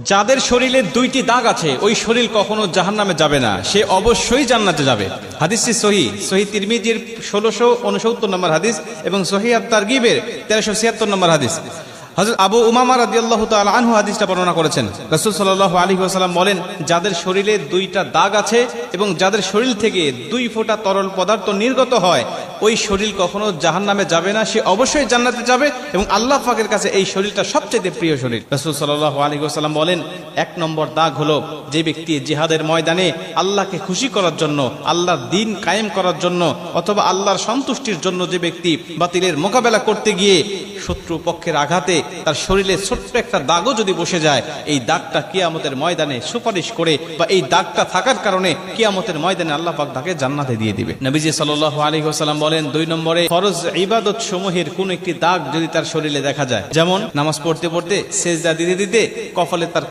যাদের শরীরে দুইটি দাগ আছে ওই শরীর কখনো জাহান্নামে যাবে না, সে অবশ্যই জান্নাতে যাবে। হাদিসটি সহিহ তিরমিজির 1669 নম্বর হাদিস এবং সহিহ আত-তারগিবের 1376 নম্বর হাদিস। হযরত আবু উমামা রাদিয়াল্লাহু তাআলা আনহু হাদিসটা বর্ণনা করেছেন। রাসূল সাল্লাল্লাহু আলাইহি ওয়াসাল্লাম বলেন, যাদের শরীরে দুইটা দাগ আছে এবং যাদের শরীর থেকে 2 ফোঁটা তরল পদার্থ নির্গত হয় ওই শরীর কখনো জাহান্নামে যাবে না, সে অবশ্যই জান্নাতে যাবে এবং আল্লাহ পাকের কাছে এই শরীরটা সবচেয়ে প্রিয় শরীর। রাসূল সাল্লাল্লাহু আলাইহি ওয়াসাল্লাম বলেন, 1 নম্বর দাগ হলো যে ব্যক্তি জিহাদের ময়দানে আল্লাহকে খুশি করার জন্য, আল্লাহর দ্বীন কায়েম করার জন্য অথবা আল্লাহর সন্তুষ্টির জন্য যে ব্যক্তি বাতিলের মোকাবেলা করতে গিয়ে শত্রু পক্ষের আঘাতে তার শরীরে ছোট্ট একটা দাগও যদি বসে যায়, এই দাগটা কিয়ামতের ময়দানে সুপারিশ করে বা এই দাগটা থাকার কারণে কিয়ামতের ময়দানে আল্লাহ পাক তাকে জান্নাতে দিয়ে দিবে। নবীজি সাল্লাল্লাহু আলাইহি ওয়াসাল্লাম বলেন, 2 নম্বরে ফরজ ইবাদত সমূহের কোন একটি দাগ যদি তার শরীরে দেখা যায়, যেমন নামাজ পড়তে পড়তে সেজদা দিতে দিতে কপালে তার